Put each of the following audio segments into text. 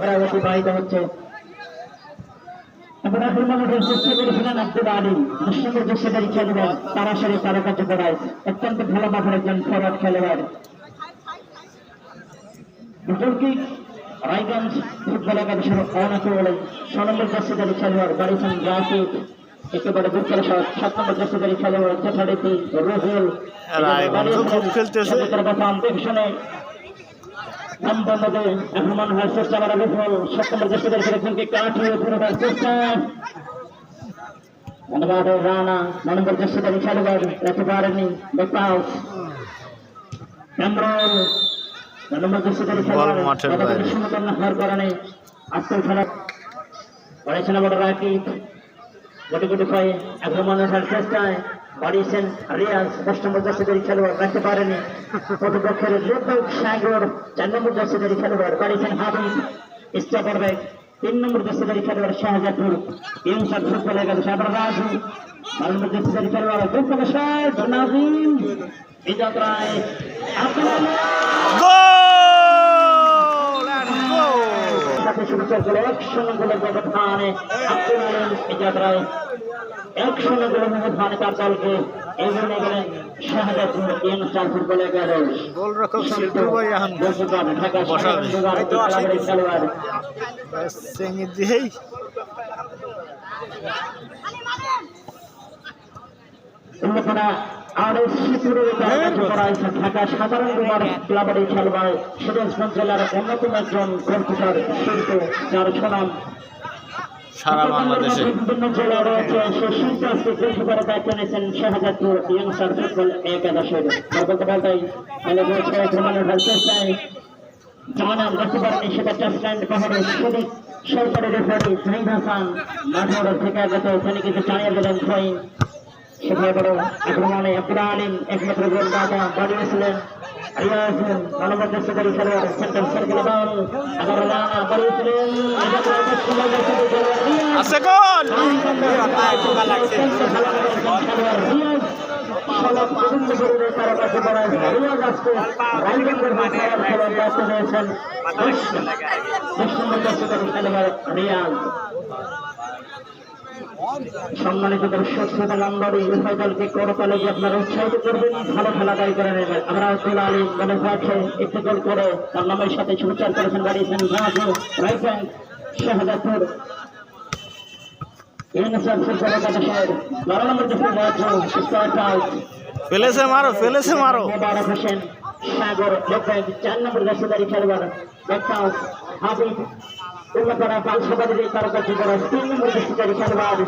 ওরা অতিবাহিত হচ্ছে। টুর্নামেন্টের চেষ্টা করেছিলেন আব্দুল আলিম মুসলিমের যে সেটাই খেলবেন তারাশারি তারা কাছে করায় অত্যন্ত ভালো মাঠের একজন ফরওয়ার্ড খেলোয়াড়। রায়গঞ্জ ফুটবল একাদশের অনাকলে 6 নম্বর জার্সিধারী খেলোয়াড় বাড়িছেন জাফিদ, একেবারে দুর্বল 7 নম্বর জার্সিধারী খেলোয়াড় যথারীতি রুহুল রহমান হয় চেষ্টা করা বিফল। 7 নম্বর জার্সিধারী খেলেছেনকে কাটিয়ে পুরোটার চেষ্টা রানা 9 নম্বর জার্সিধারী খেলোয়াড় রাখতে পারেনি বেকাউস ক্যামরন হওয়ার কারণে আজকের খেলা করেছেন আবার রাকিব গুটি গুটি পায়ে আক্রমণ আসার চেষ্টায় বাড়িয়েছেন রিয়াজ 10 নম্বর জার্সিধারী খেলোয়াড় রাখতে পারেনি। প্রতিপক্ষের লেখক সাগর 4 নম্বর জার্সিধারী খেলোয়াড় বাড়িয়েছেন হাবিব স্টপার ব্যাগ 3 নম্বর জার্সিধারী খেলোয়াড় শাহজাদপুর ইনসাদ ফুটবল একাদশ আবার রাজু 12 নম্বর জার্সিধারী খেলোয়াড় দুর্গা শাহ নাজিম এই যাত্রায় ব্যবধানে আব্দুল আলিম এই যাত্রায় 100 ব্যবধানে তার দলকে এগিয়ে গেলেন শাহজাদপুর ইনসাদ ফুটবল একাদশ। ঢাকা খেলোয়াড় ঢাকা সাধারণ ক্লাবের খেলোয়াড় সিরাজগঞ্জ জেলার অন্যতম একজন গোলকিপার শিল্প যার সুনাম সারা বাংলাদেশে বিভিন্ন জেলা রয়েছে। সে শিল্প আজকে গোলকিপারের দায়িত্ব নিয়েছেন শাহজাদপুর ইয়ংস্টার ফুটবল একাদশের। বলতে বলতেই চেষ্টায় জানান দেখতে পারেনি সেটা টেস্টল্যান্ড পাহাড়ের সঠিক সরকারি রেফারি জাহিদ হাসান মাঠের থেকে আগত তিনি কিছু চালিয়ে দিলেন থ্রোয়িং। সেখানে বড় আক্রমণে আব্দুল আলিম একমাত্র গোলদাতা বাড়িয়েছিলেন রিয়াজ 9 নম্বর জার্সিধারী খেলোয়াড় সেন্টার সার্কেল বল আবার রানা বাড়িয়েছিলেন রিয়াজ। সম্মানিত দর্শক শ্রোতা মণ্ডলী উভয় দলকে করতালে যে আপনারা উৎসাহিত করবেন, ভালো খেলা দায়ী করে নেবেন। আমরা আব্দুল আলিম মনে হচ্ছে একটি গোল করে তার নামের সাথে শুভেচ্ছা করেছেন বাড়িয়েছেন রাজু রাইট ব্যাক শাহজাদপুর ইনসাদ ফুটবল একাদশের 12 নম্বর জার্সি স্টার্ট আউট ফেলেছে মারো মোবারক হোসেন সাগর লেফট ব্যাক 4 নম্বর জার্সিধারী খেলোয়াড় বেকাউস হাবিব উল্লাপাড়া পালসাবাড়ির এই তারকাটি করা 3 নম্বর জার্সিধারী খেলোয়াড়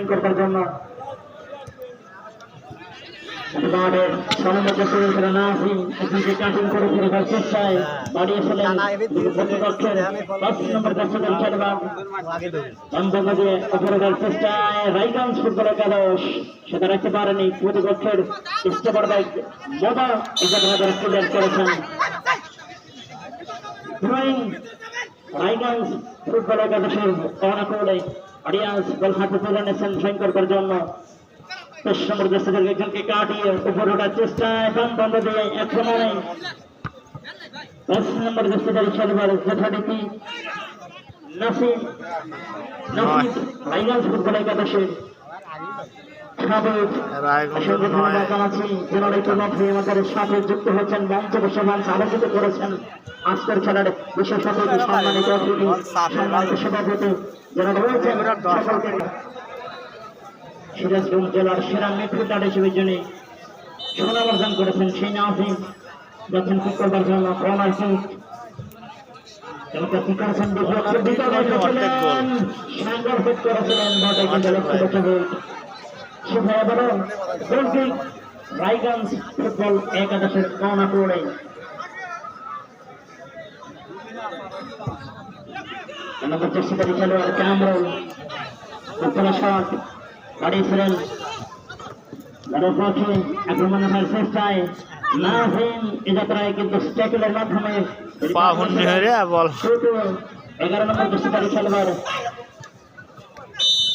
করবার জন্য কাটিং করে ফেরার চেষ্টায় বাড়িয়েছিলেন চেষ্টায় রায়গঞ্জ ফুটবল একাদশ সেটা রাখতে পারেনি। প্রতিপক্ষের স্টেপার ব্যাগ মোদা এই জায়গায় ক্লিয়ার করেছেন। রায়গঞ্জ ফুটবল একাদশের অনাকলে রিয়াজ বল হাতে তুলে নিয়েছেন ড্রয়িং করবার জন্য। 10 নম্বর জার্সিধারী একজনকে কাটিয়ে উপরে ওঠার চেষ্টায় বাম বন্ধ দিয়ে আক্রমণে 10 নম্বর জার্সিধারী খেলোয়াড় যথারীতি নাসিম রায়গঞ্জ ফুটবল একাদশের আমাদের সাথে যুক্ত হয়েছেন মঞ্চ বসে মঞ্চ আলোচিত করেছেন আজকের খেলার বিশেষ অতিথি সম্মানিত অতিথি সম্মানিত সভাপতি যারা রয়েছেন সকলকে সিরাজগঞ্জ জেলার সেরা মিডফিল্ডার হিসেবে যিনি সুনাম অর্জন করেছেন সেই নাফিম যখন কি করবার জন্য কর্নার কিক কি করেছেন সাঙ্গর হিট করেছিলেন রায়গঞ্জ ফুটবল একাদশের কর্নার করে নম্বর জার্সিধারী খেলোয়াড় ক্যামরন উত্তরা শট বাড়িয়েছিলেন আক্রমণের চেষ্টায় নাহিম এ যাত্রায় কিন্তু ট্যাকলের মাধ্যমে 11 নম্বর জার্সিধারী খেলোয়াড়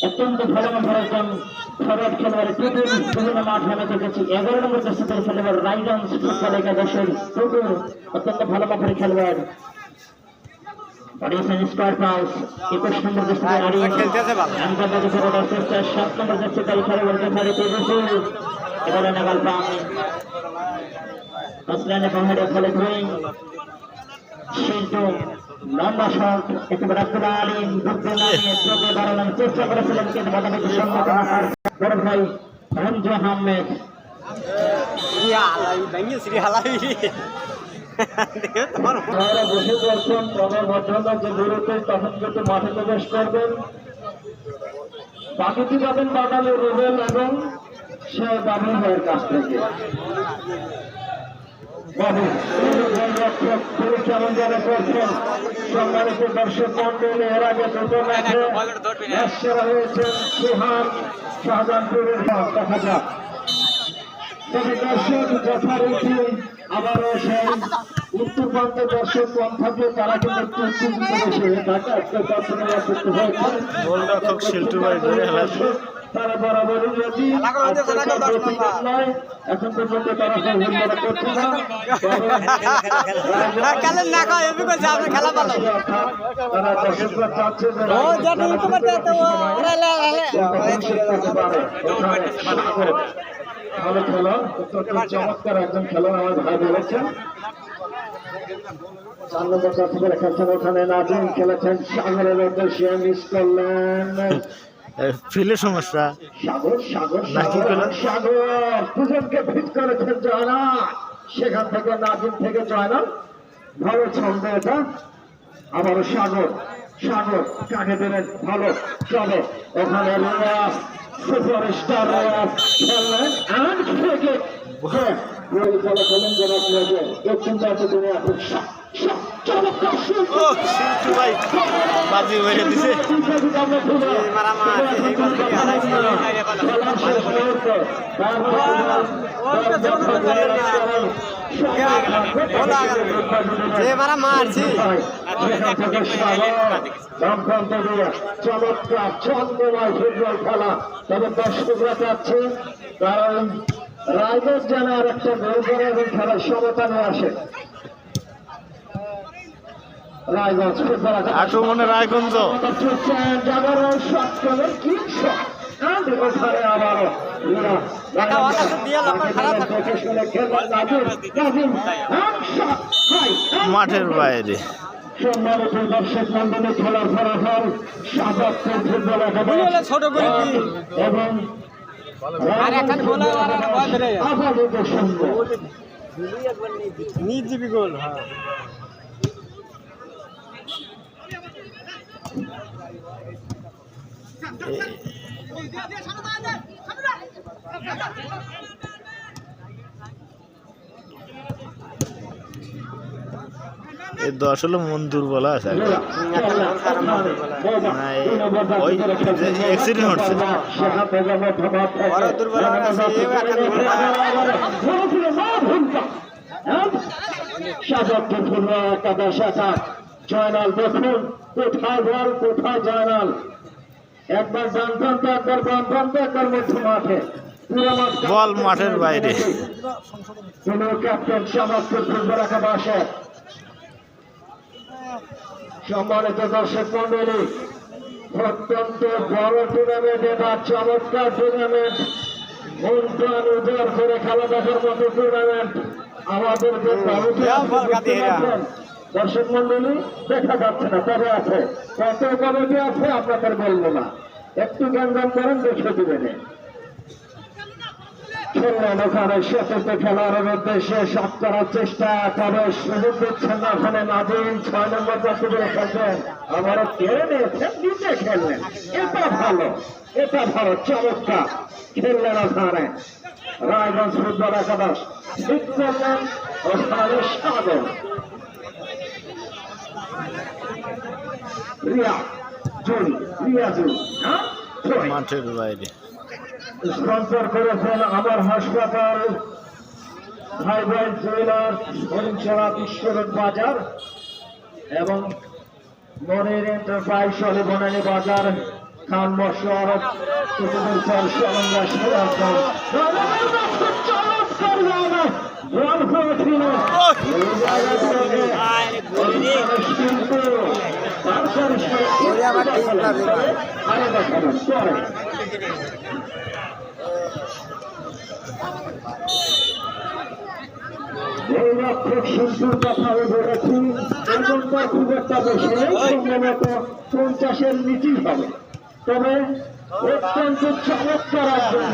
অত্যন্ত ভালো মাঠের একজন ফরওয়ার্ড খেলোয়াড় বিভিন্ন মাঠ আমি দেখেছি 11 নম্বর জার্সিধারী খেলোয়াড় রাইগঞ্জ ফুটবল একাদশের অত্যন্ত ভালো মাঠের খেলোয়াড় বাড়িয়েছেন স্কোয়ার পাস 21 নম্বর জার্সিধারী আন্তর্জাতিক ফরওয়ার্ড চেষ্টা 7 নম্বর জার্সিধারী খেলোয়াড়কে ছাড়ে এবারে নাগাল পান আসলানে পাহাড়ে ফলে থ্রোয়িং শিল্টু লম্বা শট একেবারে আব্দুল আলিম বুদ্ধে নামিয়ে চোখে বাড়ানোর চেষ্টা করেছিলেন কিন্তু বাধাবিঘ্ন সম্মুখীন হওয়ার বড় ভাই রঞ্জু আহমেদ বসে পড়ছেন তবে ভদ্রলোক যে দূরত্বে তখন কিন্তু মাঠে প্রবেশ করবেন বাকিটি পাবেন বাঙালি রুবেল এবং সে বাবু ভাইয়ের কাছ থেকে সম্মানিত দর্শক মন্ডলী এর আগে দুটো ম্যাচে সেরা হয়েছেন সুহান শাহজাহানপুরের দেখা যাক তবে দর্শক যথারীতি আবারও সেই উত্তরবঙ্গের দর্শক কম থাকলে তারা কিন্তু একটু উত্তেজিত বেশি হয়ে থাকে আজকে দর্শনের করতে হয়েছে তারা বরাবরই যদি নয় এখন পর্যন্ত তারা করছে তারা দর্শকরা চাচ্ছে ভালো খেলা চমৎকার একজন খেলোয়াড় আমার ভাই বলেছেন 4 নম্বর করে খেলছেন ওখানে নাজিম খেলেছেন সাগরের উদ্দেশ্যে মিস করলেন ফিলে সমস্যা সাগর সাগর সাগর দুজনকে ফিট করেছেন জয়নাল সেখান থেকে নাজিম থেকে জয়নাল ভালো ছন্দ এটা আবারও সাগর সাগর কাকে দেবেন ভালো চলে ওখানে রিয়াজ সুপারস্টার রিয়াজ খেললেন চমৎকার চন্দ্রময় ফুটবল খেলা তবে দর্শকরা চাচ্ছে কারণ রায়গঞ্জ যেন আর একটা গোল করে এবং খেলার সমতা নিয়ে আসে রায়গঞ্জ ফুটবল আক্রমণে রায়গঞ্জ মাঠের বাইরে সম্মানিত দর্শক মন্ডলী খেলার ফলাফল সাজাপুর ফুটবল একাদশ এবং নির্জীবী গোল এই 10 হলো মন দুর্বল আছে অ্যাক্সিডেন্ট হচ্ছে জয়নাল দেখুন কোথায় বল কোথায় জয়নাল একবার জানতাম একবার বানতাম একবার মধ্য মাঠে বল মাঠের বাইরে কোন ক্যাপ্টেন সামাজপুর ফুটবল একাদশে সম্মানিত দর্শক মন্ডলী অত্যন্ত বড় টুর্নামেন্ট এবার চমৎকার টুর্নামেন্ট মন প্রাণ উজাড় করে খেলা দেখার মতো টুর্নামেন্ট আমাদের দর্শক মন্ডলী দেখা যাচ্ছে না তবে আছে কত কমিটি আছে আপনাদের বলবো না একটু গ্যাঞ্জাম করেন দেখে দিবেন খেললেন ওখানে শেষে খেলার উদ্দেশ্যে সব করার চেষ্টা তবে সুযোগ দিচ্ছেন না ওখানে নাজিম 6 নম্বর যাত্রী করে খেলছেন আবারও কেড়ে নিয়েছেন নিচে খেললেন এটা ভালো চমৎকার খেললেন ওখানে রায়গঞ্জ ফুটবল একাদশ ঠিক করলেন ওখানে সাগর রিয়াজুল মাঠের বাইরে। স্পন্সর করেছেন আমার হাসপাতাল, ভাইভাই জুয়েলার্স, হরিণছড়া বিশ্বরোড বাজার এবং মনের এন্টারপ্রাইজ শহরে বনানী বাজার, খান মশর কুতুবুল সরঙ্গা সিরাজগঞ্জ। শিল্পীর কথা আমি বলেছি, এখনটা খুব একটা বেশি নেই, সম্ভবত 50-এর নিচেই হবে। তবে অত্যন্ত চমৎকার একজন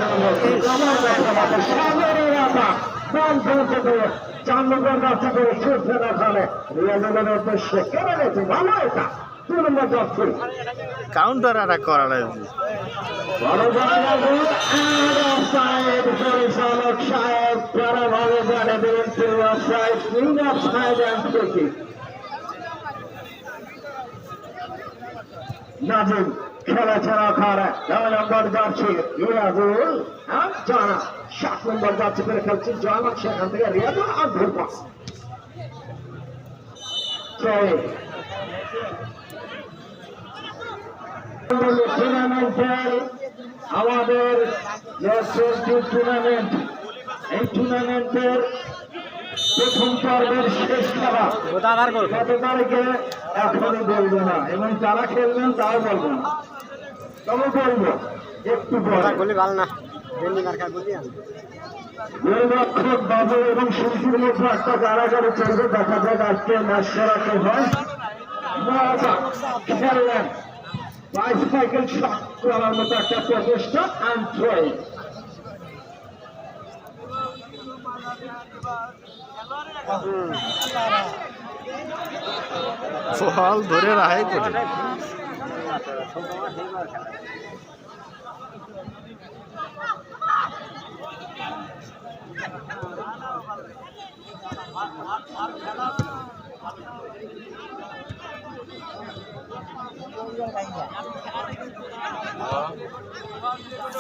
সাগরের আটা বাম পৌঁছে করে 4 নম্বর রাস্তা করে ছুটছে না খালে রিয়াজুলের উদ্দেশ্যে কেন গেছে ভালো এটা 2 নম্বর যাচ্ছে কাউন্টার আর করা পরিচালক সাহেব যারা ভালো জানে নাজিম খেলা ছাড়া খারা 9 নম্বর যাচ্ছে রিয়াজুল, জানা 7 নম্বর যাচ্ছে করে খেলছে জানা, সেখান থেকে রিয়াজুল আর ভুল পাস। টুর্নামেন্টের আমাদের টুর্নামেন্ট, এই টুর্নামেন্টের প্রথম পর্বের শেষ খেলা কত তারিখে এখনই বলবো না, এবং যারা খেলবেন তাও বলবো না, তবে বলবো একটু গোলরক্ষক বাবু এবং শিল্পীর মধ্যে একটা গাড়াগাড়ি চলবে, দেখা যাক আজকে ম্যাচ সেরাকে হয়। খেললেন বাইসাইকেল শট করার মতো একটা প্রচেষ্টা অ্যান্ড থ্রোয়িং। ফল ধরে রাখাই করে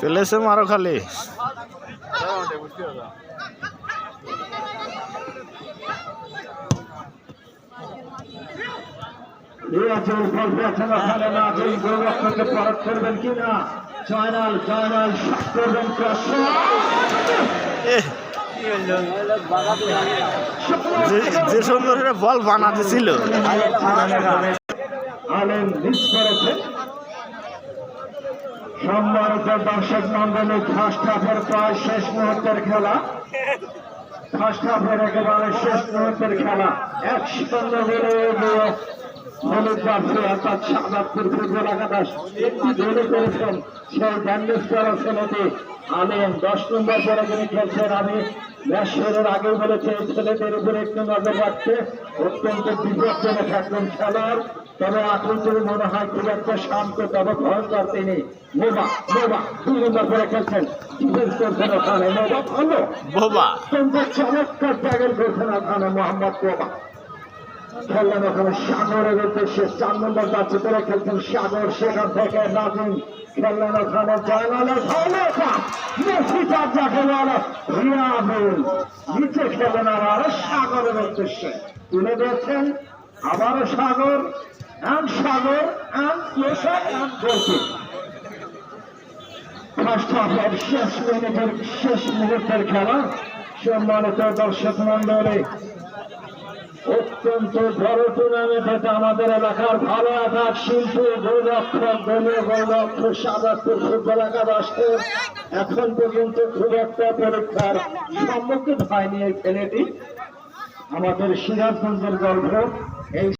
ফেলেছে মারো খালি করবেন কিনা জয়নাল করবেন যে সুন্দর বল বানাতে ছিল আলেম মিস করেছে। সম্মানিত দর্শক মন্ডলী, ফার্স্ট হাফের প্রায় শেষ মুহূর্তের খেলা, ফার্স্ট হাফের একেবারে শেষ মুহূর্তের খেলা। 1-0 গোলে এগিয়ে হলুদ জার্সি অর্থাৎ শাহবাজপুর ফুটবল একাদশ। একটি গোলে করেছেন সেই ব্যান্ডেজ করা ছেলেটি আলেম, 10 নম্বর পরে যিনি খেলছেন। আমি ম্যাচ শুরুর আগেই বলেছি এই ছেলেদের উপরে একটু নজর রাখতে, অত্যন্ত বিপজ্জনক একজন খেলোয়াড়, তবে আকৃতি মনে হয় খুব একটা শান্ত, তবে ভয়ঙ্কর তিনি। মোবা 2 নম্বর পরে খেলছেন, ডিফেন্স করছেন ওখানে মোবা, ভালো অত্যন্ত চমৎকার ট্যাগল করছেন ওখানে মোহাম্মদ মোবা। খেললেন ওখানে সাগরের উদ্দেশ্যে, 4 নম্বর যাচ্ছে করে খেলছেন সাগর, সেখান থেকে নাজিম খেললেন ওখানে জয়নালের রিয়াজুল, নিচে খেলেন আবার সাগরের উদ্দেশ্যে, তুলে দিয়েছেন আবারও সাগর ফার্স্ট হাফের শেষ মুহূর্তের খেলা। সম্মানিত দর্শক মন্ডলী, অত্যন্ত বড় টুর্নামেন্ট এটা আমাদের এলাকার ভালো আঘাত শিল্পী গোলরক্ষক, দলীয় গোলরক্ষক শাহবাজপুর ফুটবল একাদশকে এখন পর্যন্ত খুব একটা পরীক্ষার সম্মুখীন হয়নি এই ছেলেটি, আমাদের সিরাজগঞ্জের গল্প। এই